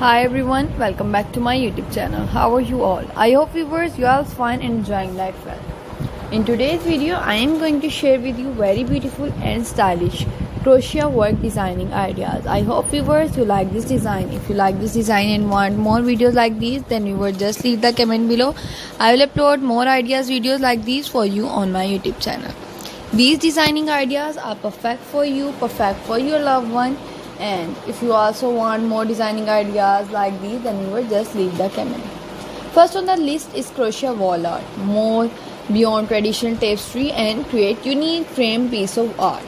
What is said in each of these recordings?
Hi everyone, welcome back to my YouTube channel. How are you all? I hope viewers you all fine and enjoying life well. In today's video, I am going to share with you very beautiful and stylish crochet work designing ideas. I hope viewers you like this design. If you like this design and want more videos like these, then viewers just leave the comment below. I will upload more ideas videos like these for you on my YouTube channel. These designing ideas are perfect for you, perfect for your loved one. And if you also want more designing ideas like these, then you will just leave the comment. First on the list is crochet wall art. More beyond traditional tapestry and create unique frame piece of art.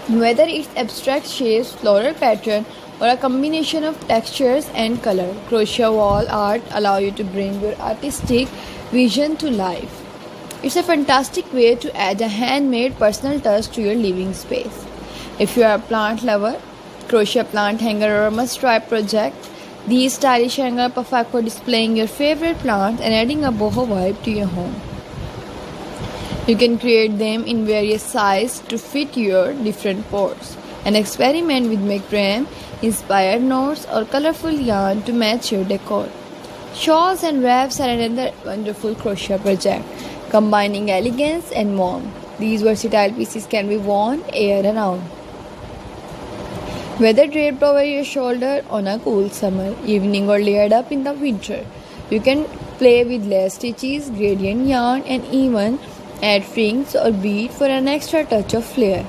Whether it's abstract shapes, floral pattern, or a combination of textures and color, crochet wall art allow you to bring your artistic vision to life. It's a fantastic way to add a handmade personal touch to your living space. If you are a plant lover, crochet plant hanger or must-try project, these stylish hangers are perfect for displaying your favorite plants and adding a boho vibe to your home. You can create them in various sizes to fit your different pots and experiment with macrame, inspired knots or colorful yarn to match your decor. Shawls and wraps are another wonderful crochet project, combining elegance and warmth. These versatile pieces can be worn year round. Whether draped over your shoulder on a cool summer evening or layered up in the winter, you can play with lace stitches, gradient yarn, and even add rings or beads for an extra touch of flair.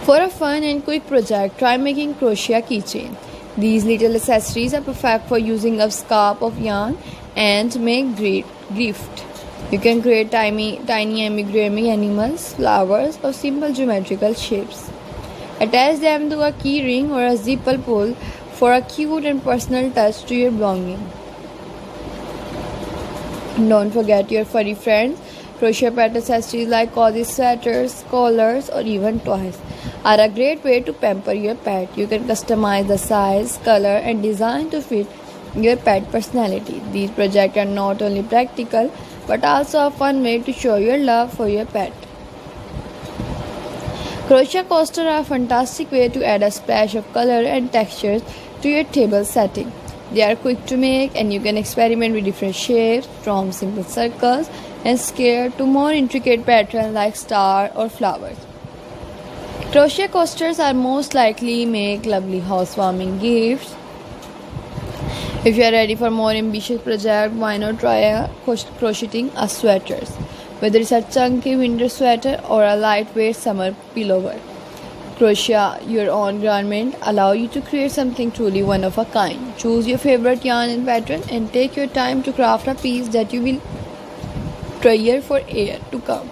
For a fun and quick project, try making crochet keychain. These little accessories are perfect for using a scarf of yarn and make great gift. You can create tiny amigurumi animals, flowers, or simple geometrical shapes. Attach them to a key ring or a zipper pull for a cute and personal touch to your belonging. Don't forget your furry friends. Crochet pet accessories like cozy sweaters, collars, or even toys are a great way to pamper your pet. You can customize the size, color, and design to fit your pet personality. These projects are not only practical but also a fun way to show your love for your pet. Crochet coasters are a fantastic way to add a splash of color and textures to your table setting. They are quick to make and you can experiment with different shapes from simple circles and squares to more intricate patterns like stars or flowers. Crochet coasters are most likely make lovely housewarming gifts. If you are ready for more ambitious project, why not try crocheting a sweaters? Whether it's a chunky winter sweater or a lightweight summer pullover, crochet your own garment allow you to create something truly one of a kind. Choose your favorite yarn and pattern and take your time to craft a piece that you will treasure for years to come.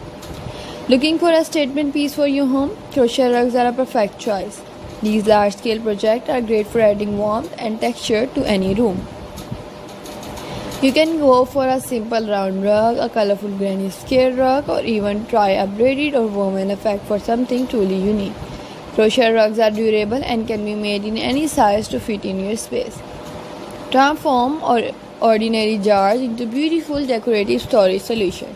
Looking for a statement piece for your home? Crochet rugs are a perfect choice. These large-scale projects are great for adding warmth and texture to any room. You can go for a simple round rug, a colorful granny square rug, or even try a braided or woven effect for something truly unique. Crochet rugs are durable and can be made in any size to fit in your space. Transform ordinary jars into beautiful decorative storage solutions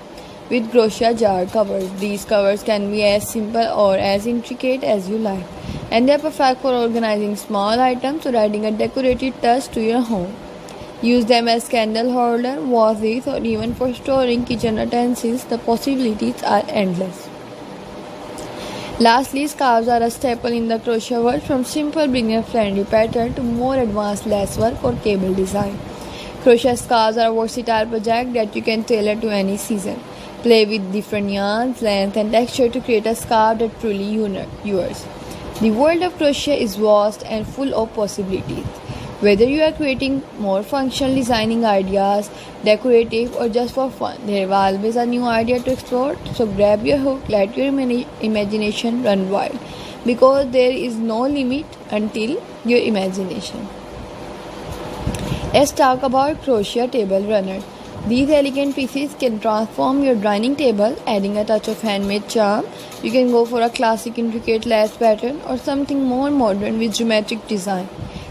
with crochet jar covers. These covers can be as simple or as intricate as you like, and they are perfect for organizing small items or adding a decorative touch to your home. Use them as candle holder, vases, or even for storing kitchen utensils. The possibilities are endless. Lastly, scarves are a staple in the crochet world, from simple beginner-friendly pattern to more advanced lace work or cable design. Crochet scarves are a versatile project that you can tailor to any season. Play with different yarns, length, and texture to create a scarf that truly yours. The world of crochet is vast and full of possibilities. Whether you are creating more functional designing ideas, decorative, or just for fun, there is always a new idea to explore. So grab your hook, let your imagination run wild, because there is no limit until your imagination. Let's talk about crochet table runners. These elegant pieces can transform your dining table, adding a touch of handmade charm. You can go for a classic intricate lace pattern or something more modern with geometric design.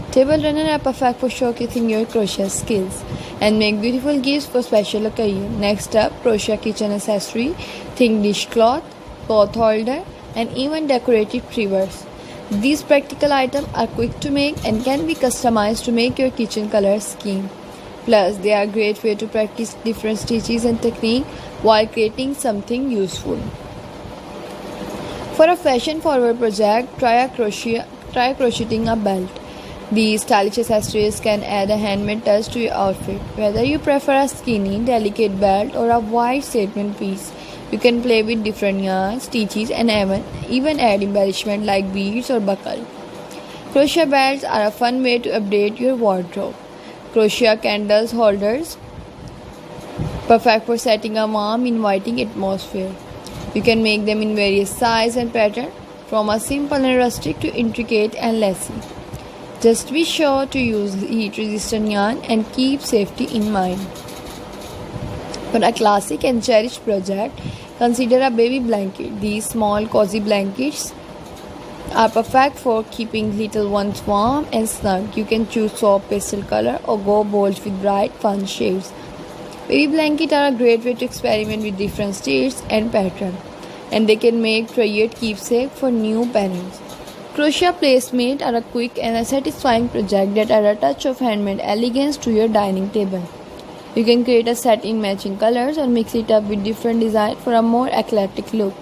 Table runners are perfect for showcasing your crochet skills and make beautiful gifts for special occasions. Next up, crochet kitchen accessory. Think dishcloth, pot holder, and even decorative trimmers. These practical items are quick to make and can be customized to make your kitchen color scheme. Plus, they are a great way to practice different stitches and technique while creating something useful. For a fashion-forward project, try crocheting a belt. These stylish accessories can add a handmade touch to your outfit. Whether you prefer a skinny, delicate belt or a wide statement piece, you can play with different yarns, stitches, and even add embellishment like beads or buckle. Crochet belts are a fun way to update your wardrobe. Crochet candles holders, perfect for setting a warm, inviting atmosphere. You can make them in various sizes and patterns, from a simple and rustic to intricate and lacy. Just be sure to use heat-resistant yarn and keep safety in mind. For a classic and cherished project, consider a baby blanket. These small cozy blankets are perfect for keeping little ones warm and snug. You can choose soft pastel color or go bold with bright fun shades. Baby blankets are a great way to experiment with different stitches and patterns, and they can make treasured keepsake for new parents. Crochet placemats are a quick and a satisfying project that add a touch of handmade elegance to your dining table. You can create a set in matching colors or mix it up with different designs for a more eclectic look.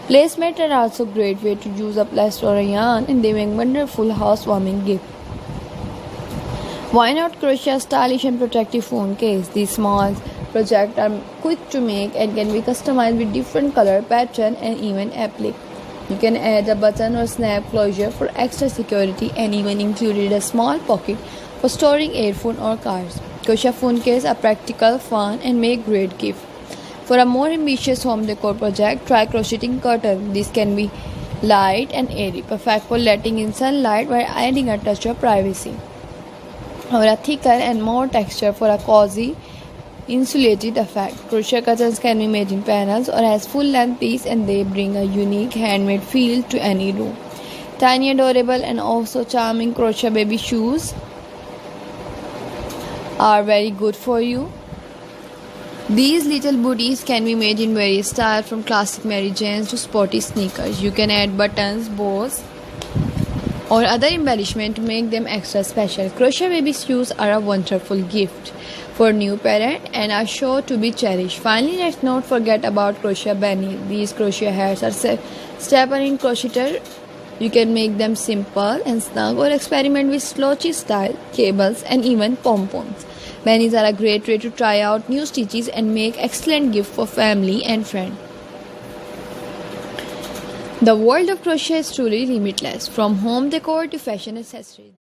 Placemats are also a great way to use up leftover yarn, and they make wonderful housewarming gift. Why not crochet a stylish and protective phone case? These small projects are quick to make and can be customized with different color, pattern, and even applique. You can add a button or snap closure for extra security and even included a small pocket for storing earphones or cards. Crochet phone case are practical, fun, and make great gift. For a more ambitious home decor project, try crocheting curtain. This can be light and airy, perfect for letting in sunlight while adding a touch of privacy. Or a thicker and more texture for a cozy, insulated effect. Crochet curtains can be made in panels or as full-length piece, and they bring a unique handmade feel to any room. Tiny, adorable, and also charming crochet baby shoes are very good for you. These little booties can be made in various styles, from classic Mary Janes to sporty sneakers. You can add buttons, bows, or other embellishment to make them extra special. Crochet baby shoes are a wonderful gift for new parent and are sure to be cherished. Finally, let's not forget about crochet bunny. These crochet hats are staple in crocheter. You can make them simple and snug or experiment with slouchy style, cables, and even pom-poms. Bunnies are a great way to try out new stitches and make excellent gift for family and friends. The world of crochet is truly limitless, from home decor to fashion accessories.